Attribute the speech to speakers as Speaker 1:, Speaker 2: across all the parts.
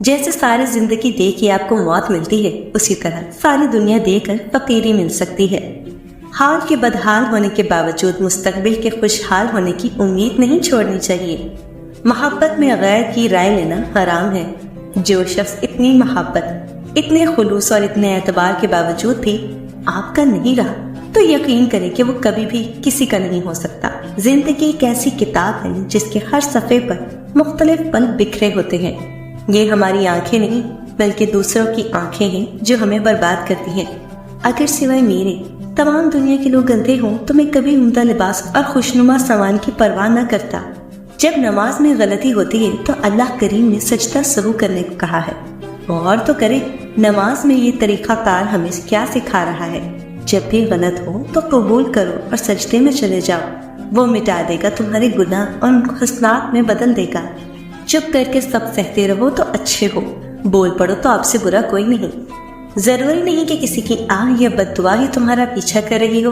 Speaker 1: جیسے ساری زندگی دے کے آپ کو موت ملتی ہے، اسی طرح ساری دنیا دے کر فقیری مل سکتی ہے۔ حال کے بدحال ہونے کے باوجود مستقبل کے خوشحال ہونے کی امید نہیں چھوڑنی چاہیے۔ محبت میں غیر کی رائے لینا حرام ہے۔ جو شخص اتنی محبت، اتنے خلوص اور اتنے اعتبار کے باوجود بھی آپ کا نہیں رہا تو یقین کریں کہ وہ کبھی بھی کسی کا نہیں ہو سکتا۔ زندگی ایک ایسی کتاب ہے جس کے ہر صفحے پر مختلف پل بکھرے ہوتے ہیں۔ یہ ہماری آنکھیں نہیں بلکہ دوسروں کی آنکھیں ہیں جو ہمیں برباد کرتی ہیں۔ اگر سوائے میرے تمام دنیا کے لوگ اندھے ہوں تو میں کبھی عمدہ لباس اور خوشنما سامان کی پرواہ نہ کرتا۔ جب نماز میں غلطی ہوتی ہے تو اللہ کریم نے سجدہ سہو کرنے کو کہا ہے۔ غور تو کرے نماز میں یہ طریقہ کار ہمیں کیا سکھا رہا ہے۔ جب بھی غلط ہو تو قبول کرو اور سجدے میں چلے جاؤ، وہ مٹا دے گا تمہارے گناہ اور ان کو حسنات میں بدل دے گا۔ چپ کر کے سب سہتے رہو تو اچھے ہو، بول پڑو تو آپ سے برا کوئی نہیں۔ ضروری نہیں کہ کسی کی آہ یا بد دعا ہی تمہارا پیچھا کر رہی ہو۔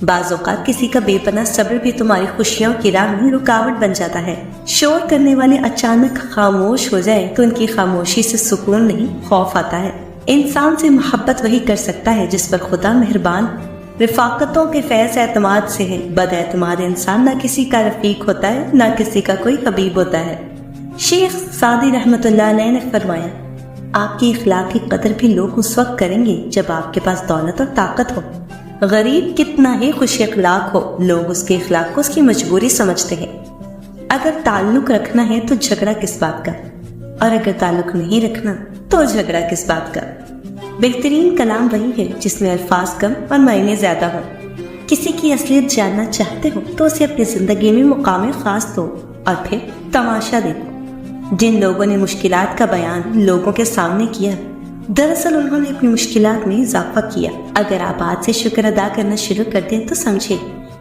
Speaker 1: بعض اوقات کسی کا بے پناہ صبر بھی تمہاری خوشیوں کی راہ میں رکاوٹ بن جاتا ہے۔ شور کرنے والے اچانک خاموش ہو جائیں تو ان کی خاموشی سے سکون نہیں، خوف آتا ہے۔ انسان سے محبت وہی کر سکتا ہے جس پر خدا مہربان۔ رفاقتوں کے فیض اعتماد سے ہے۔ بد اعتماد انسان نہ کسی کا رفیق ہوتا ہے نہ کسی کا کوئی حبیب ہوتا ہے۔ شیخ سعدی رحمۃ اللہ علیہ نے فرمایا، آپ کی اخلاق کی قدر بھی لوگ اس وقت کریں گے جب آپ کے پاس دولت اور طاقت ہو۔ غریب کتنا ہی خوش اخلاق ہو، لوگ اس کے اخلاق کو اس کی مجبوری سمجھتے ہیں۔ اگر تعلق رکھنا ہے تو جھگڑا کس بات کا، اور اگر تعلق نہیں رکھنا تو جھگڑا کس بات کا۔ بہترین کلام وہی ہے جس میں الفاظ کم اور معنی زیادہ ہوں۔ کسی کی اصلیت جاننا چاہتے ہو تو اسے اپنی زندگی میں مقام خاص دو اور پھر تماشا دیکھو۔ جن لوگوں نے مشکلات کا بیان لوگوں کے سامنے کیا، دراصل انہوں نے اپنی مشکلات میں اضافہ کیا۔ اگر آپ آج سے شکر ادا کرنا شروع کر دیں تو سمجھے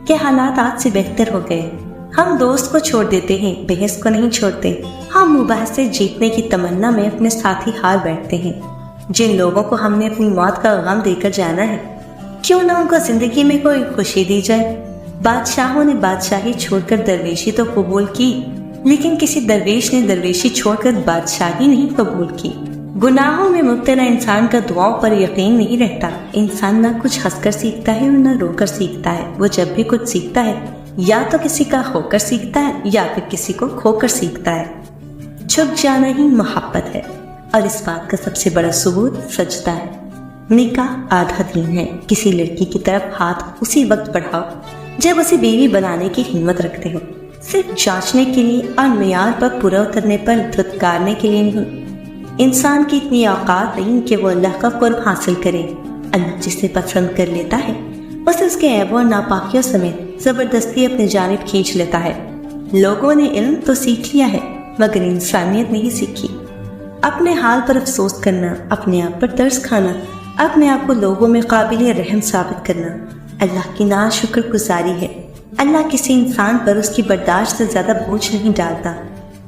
Speaker 1: کہ حالات آج سے بہتر ہو گئے۔ ہم دوست کو چھوڑ دیتے ہیں، بحث کو نہیں چھوڑتے۔ ہم مباحثے جیتنے کی تمنا میں اپنے ساتھی ہار بیٹھتے ہیں۔ جن لوگوں کو ہم نے اپنی موت کا غم دے کر جانا ہے، کیوں نہ ان کو زندگی میں کوئی خوشی دی جائے۔ بادشاہوں نے بادشاہی چھوڑ کر درویشی تو قبول کی، لیکن کسی درویش نے درویشی چھوڑ کر بادشاہی نہیں قبول کی۔ گناہوں میں مبتلا انسان کا دعاؤں پر یقین نہیں رہتا۔ انسان نہ کچھ ہنس کر سیکھتا ہے اور نہ رو کر سیکھتا ہے۔ وہ جب بھی کچھ سیکھتا ہے یا تو کسی کا ہو کر سیکھتا ہے یا پھر کسی کو کھو کر سیکھتا ہے۔ چھپ جانا ہی محبت ہے، اور اس بات کا سب سے بڑا ثبوت سجدہ ہے۔ نکاح آدھا دین ہے۔ کسی لڑکی کی طرف ہاتھ اسی وقت بڑھاؤ جب اسے بیوی بنانے کی ہمت رکھتے ہو، صرف جانچنے کے لیے اور معیار پر پورا اترنے پر دھتکارنے کے لیے نہیں۔ انسان کی اتنی اوقات نہیں کہ وہ اللہ کا قرب حاصل کرے۔ اللہ جسے پسند کر لیتا ہے اسے اس کے عیبوں اور ناپاکیوں سمیت زبردستی اپنی جانب کھینچ لیتا ہے۔ لوگوں نے علم تو سیکھ لیا ہے مگر انسانیت نہیں سیکھی۔ اپنے حال پر افسوس کرنا، اپنے آپ پر ترس کھانا، اپنے آپ کو لوگوں میں قابل رحم ثابت کرنا اللہ کی ناشکر گزاری ہے۔ اللہ کسی انسان پر اس کی برداشت سے زیادہ بوجھ نہیں ڈالتا۔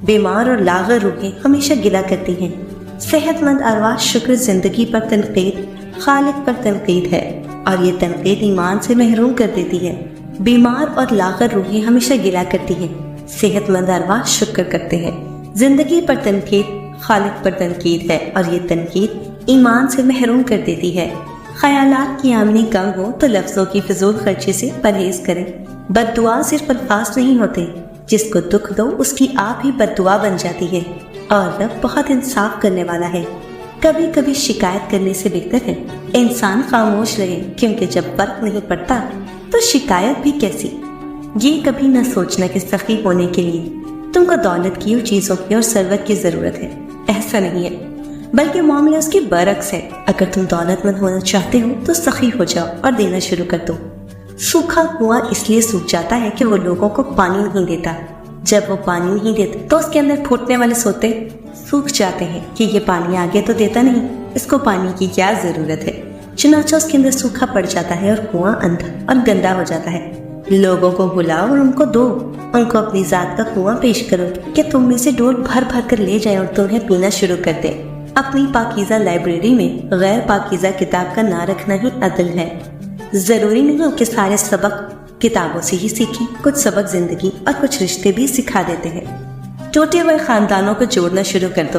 Speaker 1: بیمار اور لاغر روحیں ہمیشہ گلا کرتی ہیں۔ صحت مند ارواح شکر زندگی پر تنقید، خالق پر تنقید ہے، اور یہ تنقید ایمان سے محروم کر دیتی ہے۔ بیمار اور لاغر روحیں ہمیشہ گلا کرتی ہیں، صحت مند ارواح شکر کرتے ہیں۔ زندگی پر تنقید خالق پر تنقید ہے، اور یہ تنقید ایمان سے محروم کر دیتی ہے۔ خیالات کی آمدنی کم ہو تو لفظوں کی فضول خرچی سے پرہیز کریں۔ بد دعا صرف الفاظ نہیں ہوتے، جس کو دکھ دو اس کی آپ ہی بد دعا بن جاتی ہے، اور رب بہت انصاف کرنے والا ہے۔ کبھی کبھی شکایت کرنے سے بہتر ہے انسان خاموش رہے، کیونکہ جب فرق نہیں پڑتا تو شکایت بھی کیسی۔ یہ کبھی نہ سوچنا کہ سخی ہونے کے لیے تم کو دولت کی اور چیزوں کی اور ثروت کی ضرورت ہے، ایسا نہیں ہے، بلکہ معاملہ اس کے برعکس ہے۔ اگر تم دولت مند ہونا چاہتے ہو تو سخی ہو جاؤ اور دینا شروع کر دو۔ سوکھا کنواں اس لیے سوکھ جاتا ہے کہ وہ لوگوں کو پانی نہیں دیتا۔ جب وہ پانی نہیں دیتا تو اس کے اندر پھوٹنے والے سوتے سوکھ جاتے ہیں کہ یہ پانی آگے تو دیتا نہیں، اس کو پانی کی کیا ضرورت ہے۔ چنانچہ اس کے اندر سوکھا پڑ جاتا ہے اور کنواں اندھا اور گندا ہو جاتا ہے۔ لوگوں کو بلاؤ اور ان کو دو، ان کو اپنی ذات کا کنواں پیش کرو کہ تم میں سے ڈول بھر بھر کر لے جائیں اور تمہیں پینا شروع کر دیں۔ اپنی پاکیزہ لائبریری میں غیر پاکیزہ کتاب کا نہ رکھنا ہی عدل ہے۔ ضروری نہیں کہ سارے سبق کتابوں سے ہی سیکھیں، کچھ سبق زندگی اور کچھ رشتے بھی سکھا دیتے ہیں۔ ٹوٹے ہوئے خاندانوں کو جوڑنا شروع کر دو۔